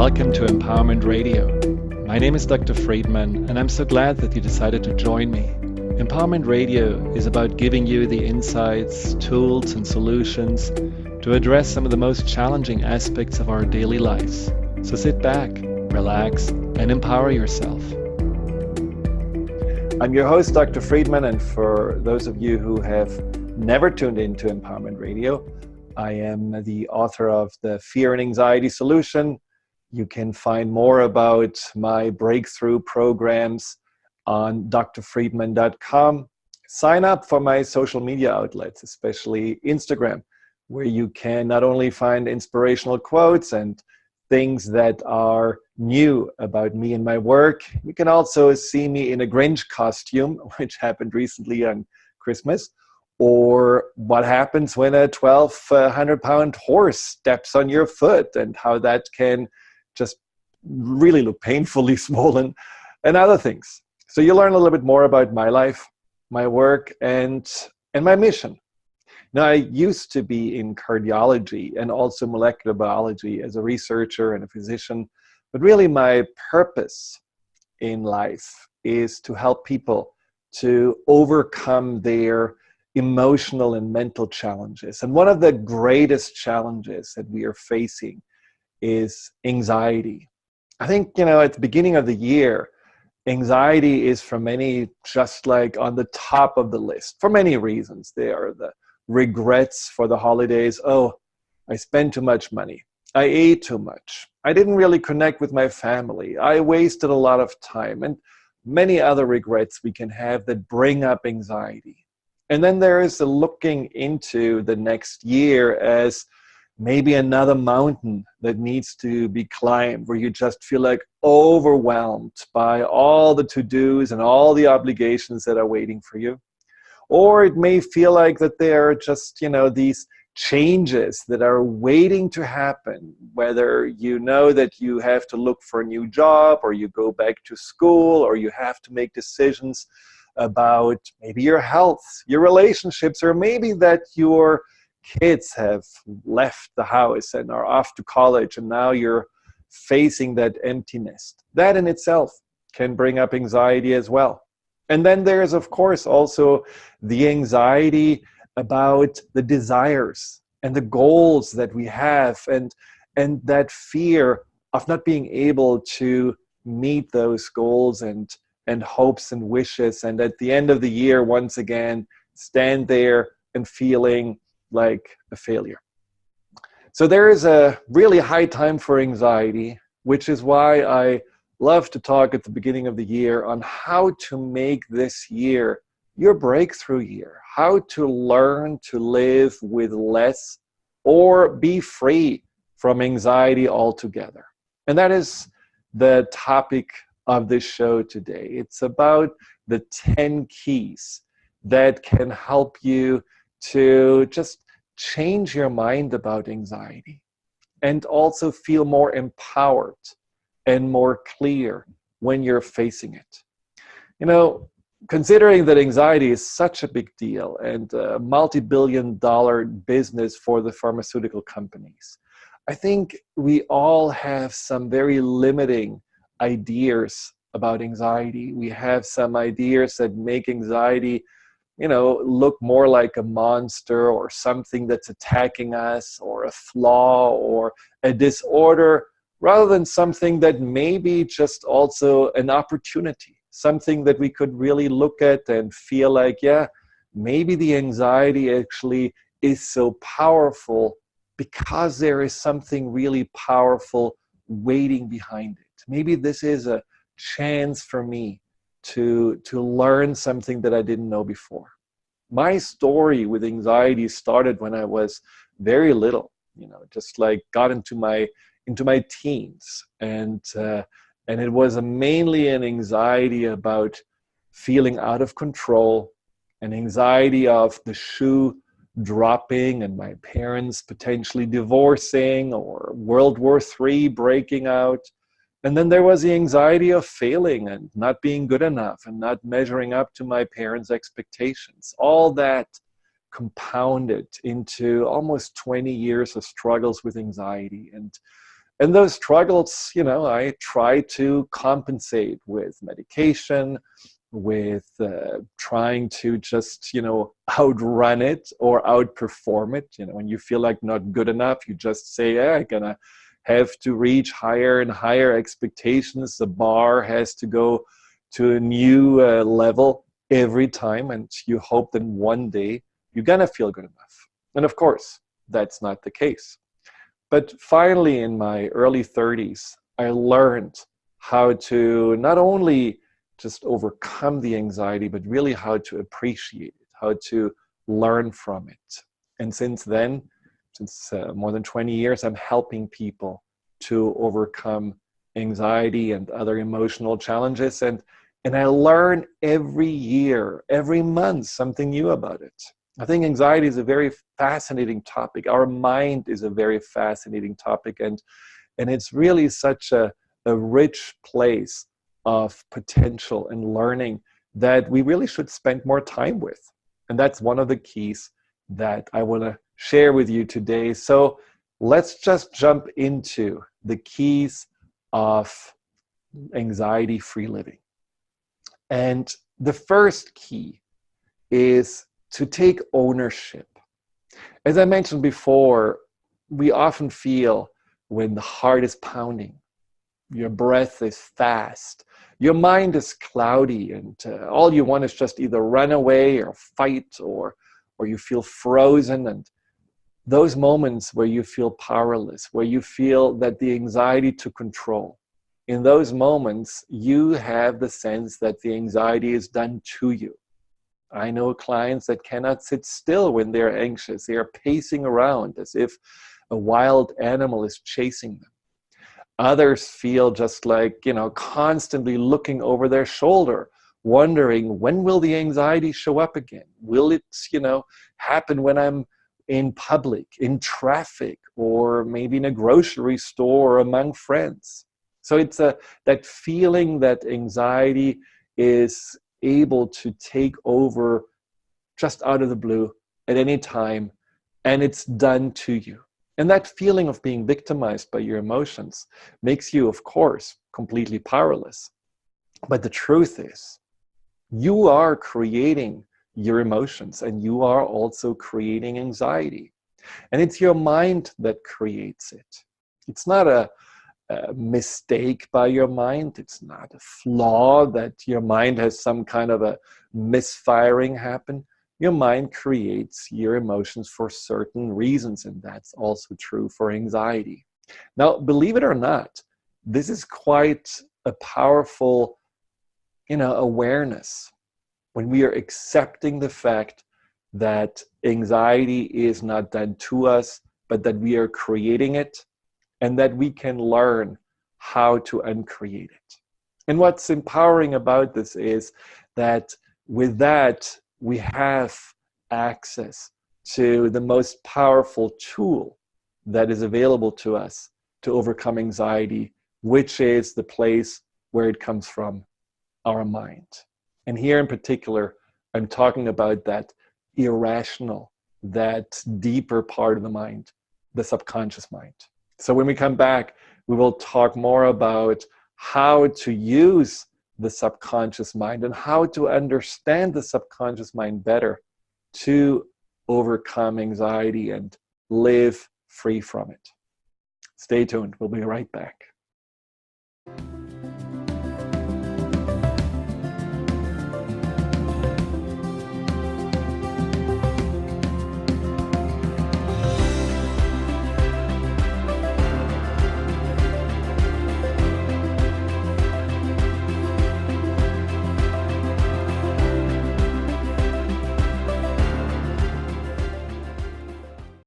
Welcome to Empowerment Radio. My name is Dr. Friedemann, and I'm so glad that you decided to join me. Empowerment Radio is about giving you the insights, tools, and solutions to address some of the most challenging aspects of our daily lives. So sit back, relax, and empower yourself. I'm your host, Dr. Friedemann, and for those of you who have never tuned into Empowerment Radio, I am the author of the Fear and Anxiety Solution. You can find more about my breakthrough programs on drfriedemann.com. Sign up for my social media outlets, especially Instagram, where you can not only find inspirational quotes and things that are new about me and my work, you can also see me in a Grinch costume, which happened recently on Christmas, or what happens when a 1,200-pound horse steps on your foot and how that can just really look painfully swollen, and other things. So you learn a little bit more about my life, my work, and my mission. Now, I used to be in cardiology and also molecular biology as a researcher and a physician, but really my purpose in life is to help people to overcome their emotional and mental challenges. And one of the greatest challenges that we are facing is anxiety. I think, at the beginning of the year, anxiety is for many just like on the top of the list for many reasons. There are the regrets for the holidays. Oh, I spent too much money. I ate too much. I didn't really connect with my family. I wasted a lot of time, and many other regrets we can have that bring up anxiety. And then there is the looking into the next year as maybe another mountain that needs to be climbed, where you just feel like overwhelmed by all the to-dos and all the obligations that are waiting for you. Or it may feel like that there are just, these changes that are waiting to happen, whether you know that you have to look for a new job, or you go back to school, or you have to make decisions about maybe your health, your relationships, or maybe that your kids have left the house and are off to college, and now you're facing that empty nest. That in itself can bring up anxiety as well. And then there's, of course, also the anxiety about the desires and the goals that we have, and that fear of not being able to meet those goals and hopes and wishes, and at the end of the year, once again, stand there and feeling like a failure. So there is a really high time for anxiety, which is why I love to talk at the beginning of the year on how to make this year your breakthrough year, how to learn to live with less or be free from anxiety altogether. And that is the topic of this show today. It's about the 10 keys that can help you to just change your mind about anxiety and also feel more empowered and more clear when you're facing it. Considering that anxiety is such a big deal and a multi-billion-dollar business for the pharmaceutical companies, I think we all have some very limiting ideas about anxiety. We have some ideas that make anxiety look more like a monster or something that's attacking us, or a flaw or a disorder, rather than something that may be just also an opportunity, something that we could really look at and feel like, yeah, maybe the anxiety actually is so powerful because there is something really powerful waiting behind it. Maybe this is a chance for me to learn something that I didn't know before. My story with anxiety started when I was very little, just like got into my teens, and it was mainly an anxiety about feeling out of control, an anxiety of the shoe dropping and my parents potentially divorcing, or World War III breaking out. And then there was the anxiety of failing and not being good enough and not measuring up to my parents' expectations. All that compounded into almost 20 years of struggles with anxiety. And And those struggles, I try to compensate with medication, with trying to just, outrun it or outperform it. When you feel like not good enough, you just say, yeah, I'm gonna have to reach higher and higher expectations. The bar has to go to a new level every time, and you hope that one day you're gonna feel good enough. And of course, that's not the case. But finally, in my early 30s, I learned how to not only just overcome the anxiety, but really how to appreciate it, how to learn from it. And since then, since more than 20 years, I'm helping people to overcome anxiety and other emotional challenges. And I learn every year, every month, something new about it. I think anxiety is a very fascinating topic. Our mind is a very fascinating topic. And it's really such a rich place of potential and learning that we really should spend more time with. And that's one of the keys that I want to share with you today. So let's just jump into the keys of anxiety-free living. And the first key is to take ownership. As I mentioned before, we often feel when the heart is pounding, your breath is fast, your mind is cloudy, and all you want is just either run away or fight, or you feel frozen. And those moments where you feel powerless, where you feel that the anxiety took control, in those moments, you have the sense that the anxiety is done to you. I know clients that cannot sit still when they're anxious. They are pacing around as if a wild animal is chasing them. Others feel just like, constantly looking over their shoulder, wondering, when will the anxiety show up again? Will it, happen when I'm in public, in traffic, or maybe in a grocery store or among friends? So it's that feeling that anxiety is able to take over just out of the blue at any time, and it's done to you. And that feeling of being victimized by your emotions makes you, of course, completely powerless. But the truth is, you are creating your emotions, and you are also creating anxiety. And it's your mind that creates it. It's not a mistake by your mind. It's not a flaw that your mind has some kind of a misfiring happen. Your mind creates your emotions for certain reasons, and that's also true for anxiety. Now, believe it or not, this is quite a powerful, awareness when we are accepting the fact that anxiety is not done to us, but that we are creating it, and that we can learn how to uncreate it. And what's empowering about this is that with that, we have access to the most powerful tool that is available to us to overcome anxiety, which is the place where it comes from, our mind. And here in particular, I'm talking about that irrational, that deeper part of the mind, the subconscious mind. So when we come back, we will talk more about how to use the subconscious mind and how to understand the subconscious mind better to overcome anxiety and live free from it. Stay tuned. We'll be right back.